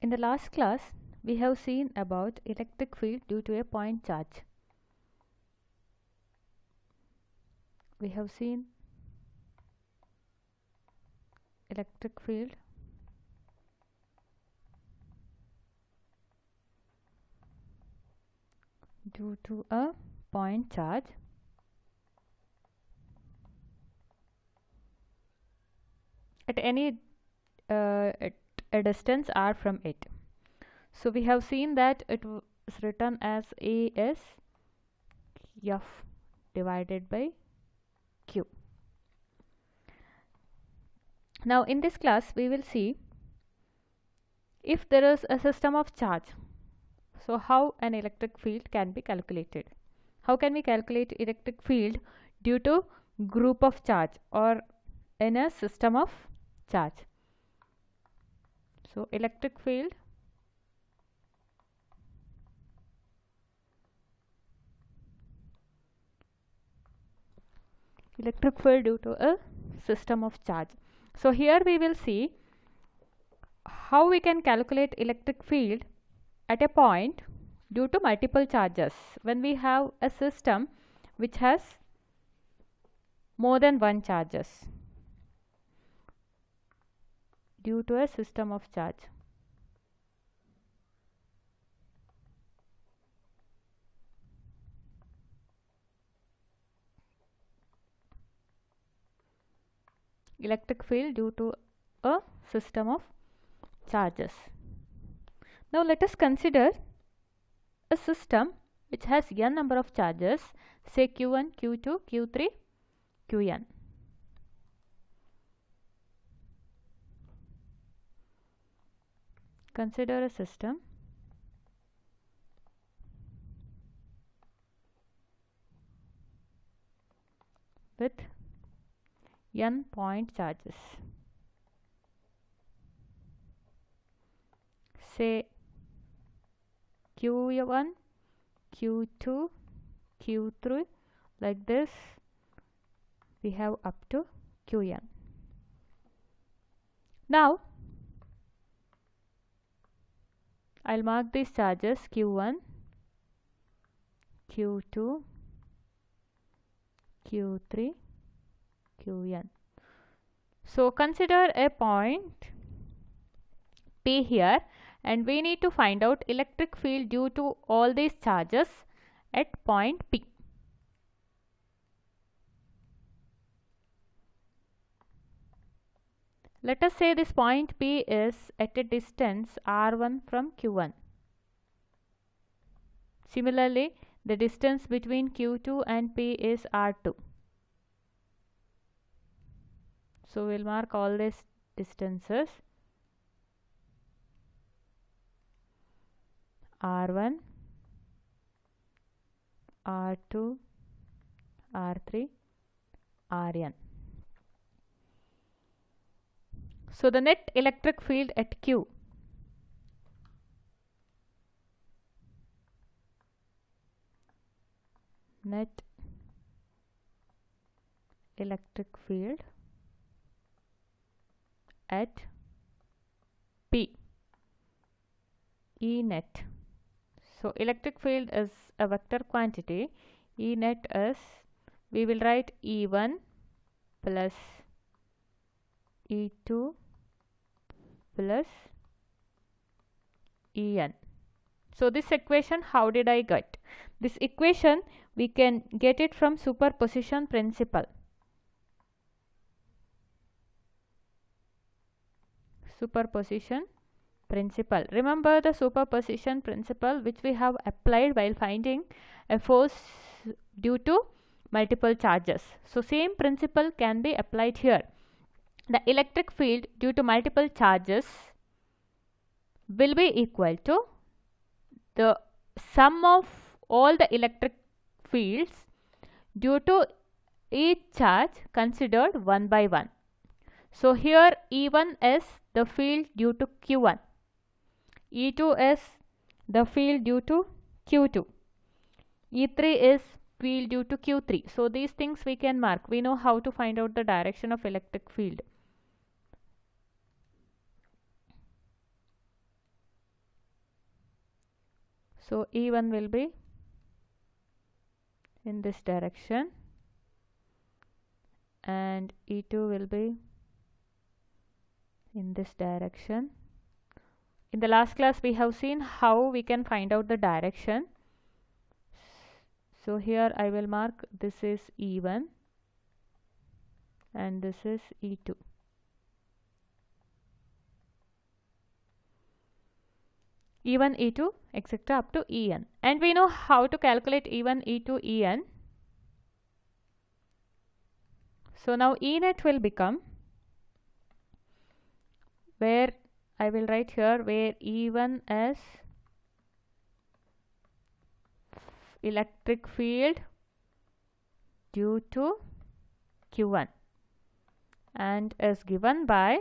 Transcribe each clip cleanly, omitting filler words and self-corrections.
In the last class, we have seen about electric field due to a point charge. We have seen electric field due to a point charge at at a distance r from it. So we have seen that it is written as A is F divided by Q. Now in this class we will see if there is a system of charge, so how an electric field can be calculated. How can we calculate electric field due to group of charge or in a system of charge? So electric field due to a system of charge. So here we will see how we can calculate electric field at a point due to multiple charges when we have a system which has more than one charges due to a system of charge. Electric field due to a system of charges. Now let us consider a system which has n number of charges, say Q1, Q2, Q3, Qn. Consider a system with n point charges, say Q1, Q2, Q3, like this we have up to Qn. Now I'll mark these charges Q1, Q2, Q3, Qn. So consider a point P here, and we need to find out electric field due to all these charges at point P. Let us say this point P is at a distance r1 from Q1. Similarly, the distance between Q2 and P is r2. So we'll mark all these distances r1, r2, r3, rn. So the net electric field at Q net electric field at P, E net. So electric field is a vector quantity. E net is, we will write E1 plus E2 plus En. So this equation, how did I get? This equation we can get it from superposition principle. Superposition principle. Remember the superposition principle which we have applied while finding a force due to multiple charges. So same principle can be applied here. The electric field due to multiple charges will be equal to the sum of all the electric fields due to each charge considered one by one. So here E1 is the field due to Q1, E2 is the field due to Q2, E3 is field due to Q3. So these things we can mark. We know how to find out the direction of electric field. So E1 will be in this direction and E2 will be in this direction. In the last class we have seen how we can find out the direction. So here I will mark this is E1 and this is E2. E1, E2, etc. up to En. And we know how to calculate E1, E2, En. So now Enet will become, where I will write here, where E1 is electric field due to Q1 and is given by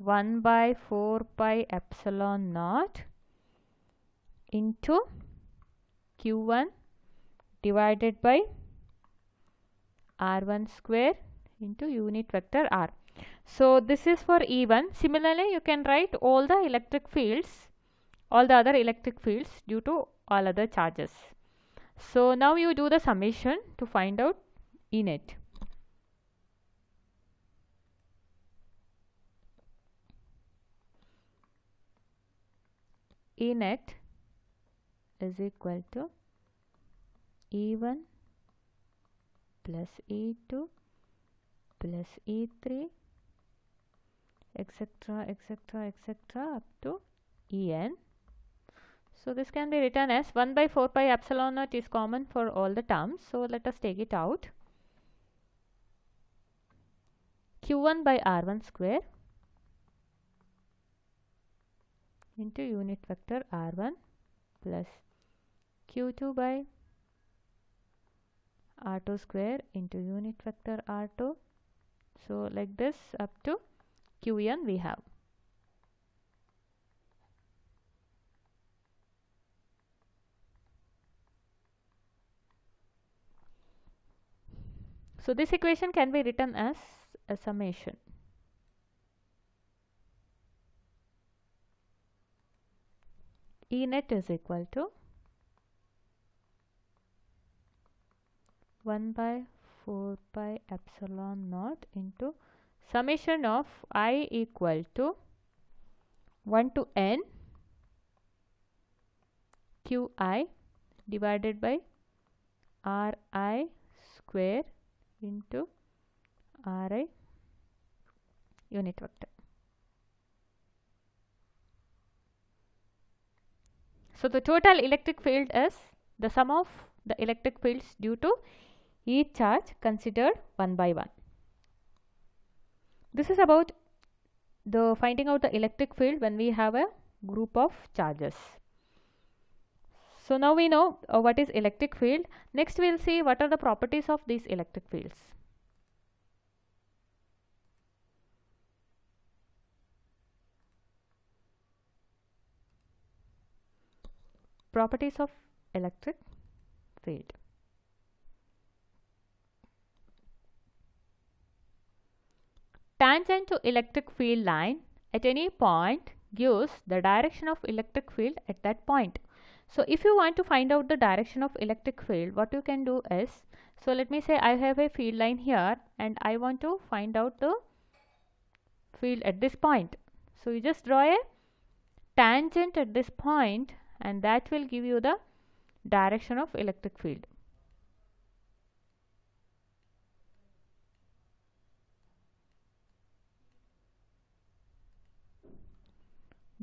1 by 4 pi epsilon naught into Q1 divided by R1 square into unit vector R. So this is for E1. Similarly, you can write all the electric fields, all the other electric fields due to all other charges. So now you do the summation to find out Enet. Enet is equal to E1 plus E2 plus E3 etc etc etc up to En. So this can be written as 1 by 4 pi epsilon naught is common for all the terms. So let us take it out. Q1 by R1 square into unit vector R1 plus Q2 by R2 square into unit vector R2. So like this up to Qn we have. So this equation can be written as a summation. Enet is equal to 1 by 4 pi epsilon naught into summation of I equal to 1 to n Qi divided by Ri square into Ri unit vector. So the total electric field is the sum of the electric fields due to each charge considered one by one. This is about the finding out the electric field when we have a group of charges. So now we know what is electric field. Next we will see what are the properties of these electric fields. Properties of electric field. Tangent to electric field line at any point gives the direction of electric field at that point. So if you want to find out the direction of electric field, what you can do is, so let me say I have a field line here and I want to find out the field at this point. So you just draw a tangent at this point and that will give you the direction of electric field.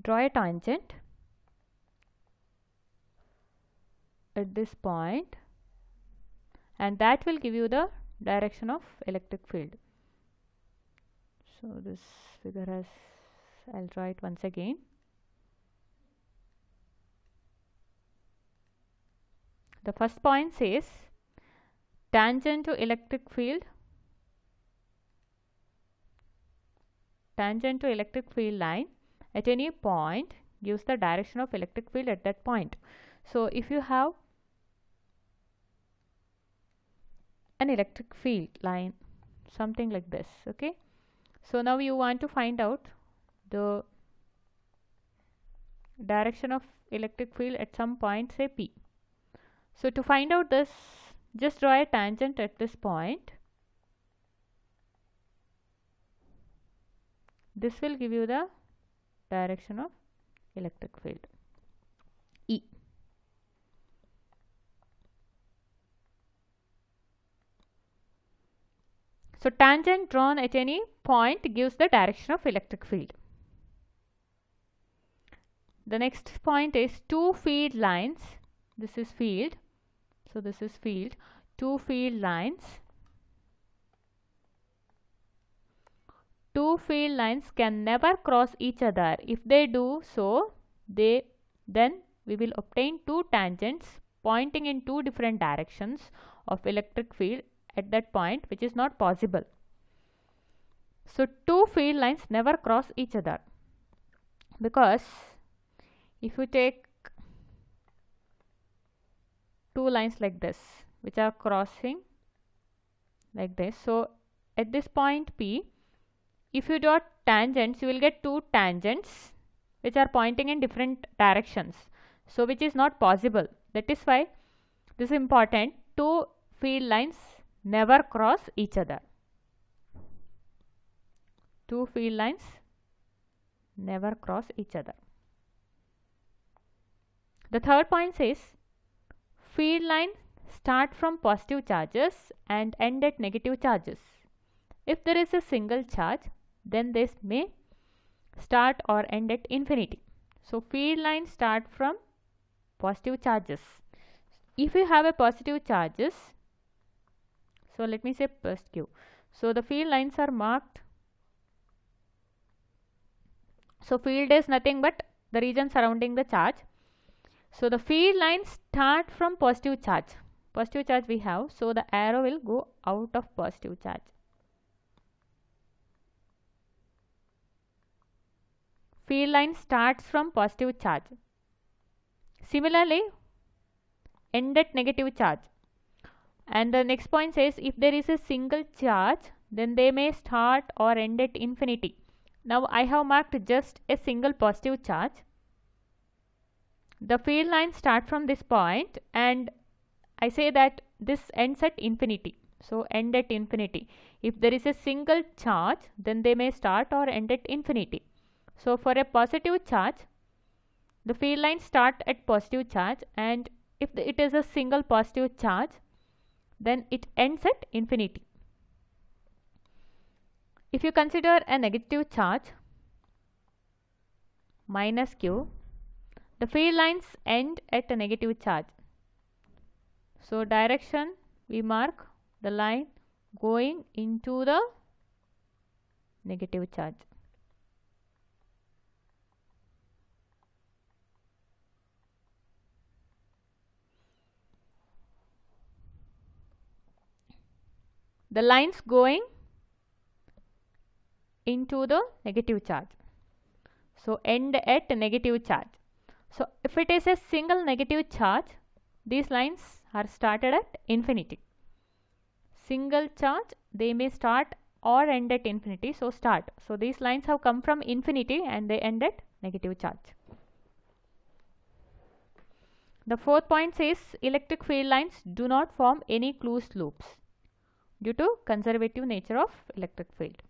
Draw a tangent at this point and that will give you the direction of electric field. So this figure has, I'll draw it once again. The first point says tangent to electric field, tangent to electric field line at any point gives the direction of electric field at that point. So if you have an electric field line, something like this, okay. So now you want to find out the direction of electric field at some point, say P. So to find out this, just draw a tangent at this point. This will give you the direction of electric field, E. So tangent drawn at any point gives the direction of electric field. The next point is two field lines. This is field. So this is field. Two field lines. Two field lines can never cross each other. If they do so, then we will obtain two tangents pointing in two different directions of electric field at that point, which is not possible. So two field lines never cross each other, because if you take two lines like this which are crossing like this, so at this point P, if you dot tangents, you will get two tangents which are pointing in different directions, so which is not possible. That is why this is important. Two field lines never cross each other. Two field lines never cross each other. The third point says field lines start from positive charges and end at negative charges. If there is a single charge, then this may start or end at infinity. So field lines start from positive charges. If you have a positive charges, so let me say plus Q. So the field lines are marked. So field is nothing but the region surrounding the charge. So the field lines start from positive charge. Positive charge we have, so the arrow will go out of positive charge. Field line starts from positive charge. Similarly, end at negative charge. And the next point says if there is a single charge, then they may start or end at infinity. Now I have marked just a single positive charge. The field lines start from this point and I say that this ends at infinity. So end at infinity. If there is a single charge, then they may start or end at infinity. So for a positive charge, the field lines start at positive charge, and if it is a single positive charge, then it ends at infinity. If you consider a negative charge minus Q, the field lines end at a negative charge. So direction, we mark the line going into the negative charge. The lines going into the negative charge. So end at a negative charge. So if it is a single negative charge, these lines are started at infinity. Single charge, they may start or end at infinity. So start. So these lines have come from infinity and they end at negative charge. The fourth point says electric field lines do not form any closed loops due to conservative nature of electric field.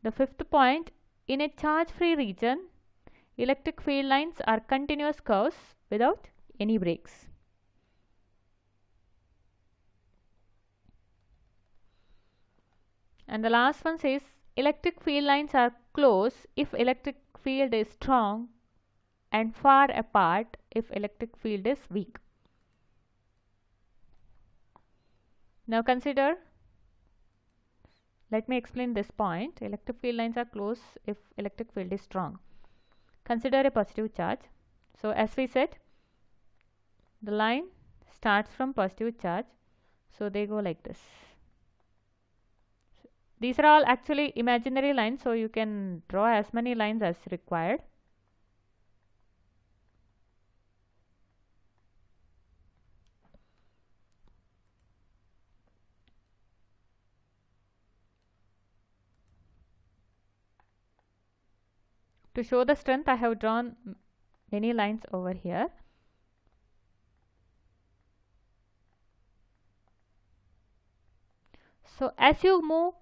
The fifth point, in a charge-free region, electric field lines are continuous curves without any breaks. And the last one says electric field lines are close if electric field is strong and far apart if electric field is weak. Now consider, let me explain this point. Electric field lines are close if electric field is strong. Consider a positive charge. So as we said, the line starts from positive charge. So they go like this. These are all actually imaginary lines, so you can draw as many lines as required. To show the strength, I have drawn many lines over here. So as you move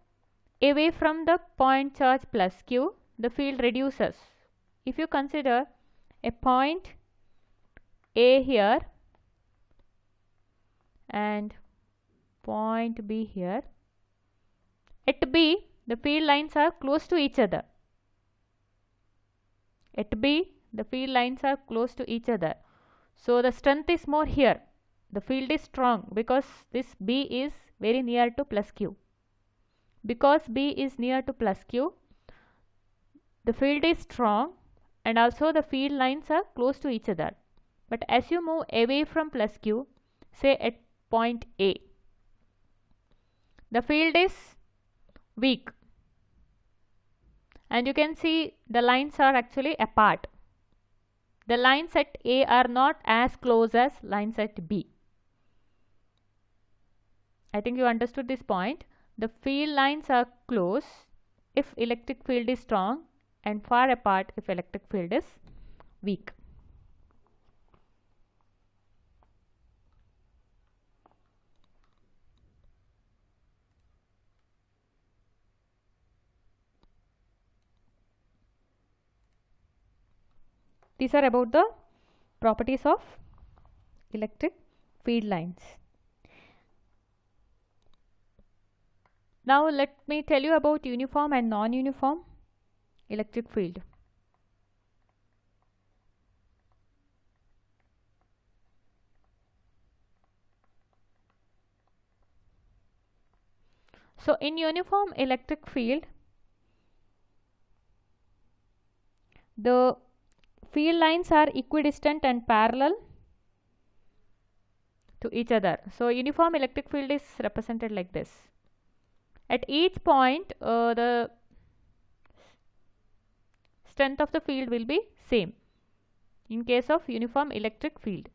away from the point charge plus q, the field reduces. If you consider a point A here and point B here, at B the field lines are close to each other. At B the field lines are close to each other. So the strength is more here. The field is strong because this B is very near to plus q. Because B is near to plus q, the field is strong and also the field lines are close to each other. But as you move away from plus q, say at point A, the field is weak and you can see the lines are actually apart. The lines at A are not as close as lines at B. I think you understood this point. The field lines are close if electric field is strong and far apart if electric field is weak. These are about the properties of electric field lines. Now let me tell you about uniform and non-uniform electric field. So in uniform electric field, the field lines are equidistant and parallel to each other. So uniform electric field is represented like this. At each point, the strength of the field will be same in case of uniform electric field.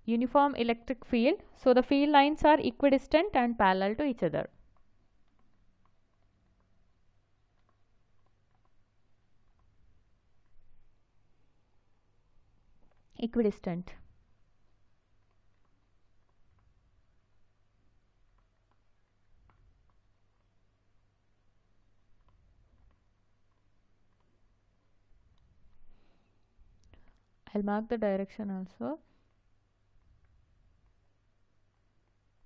Uniform electric field, so the field lines are equidistant and parallel to each other. Equidistant. I'll mark the direction also.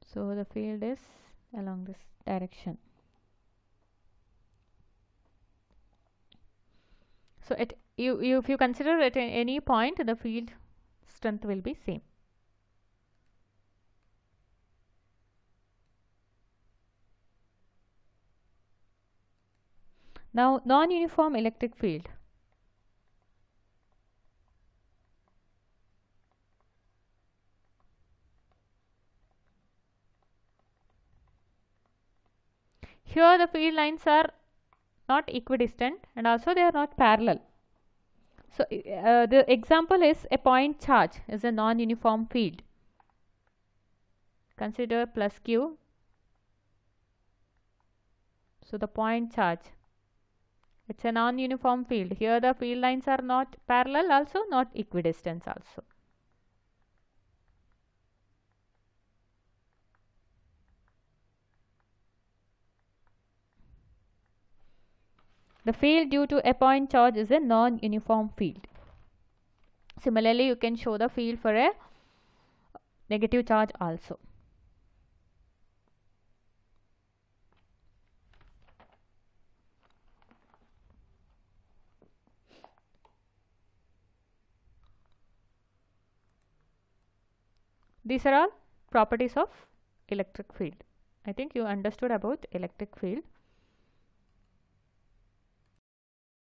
So the field is along this direction. So at if you consider at any point, the field strength will be same. Now non-uniform electric field. Here the field lines are not equidistant and also they are not parallel. So the example is a point charge is a non-uniform field. Consider plus q. So the point charge, it's a non-uniform field. Here the field lines are not parallel, also not equidistant also. The field due to a point charge is a non-uniform field. Similarly, you can show the field for a negative charge also. These are all properties of electric field. I think you understood about electric field.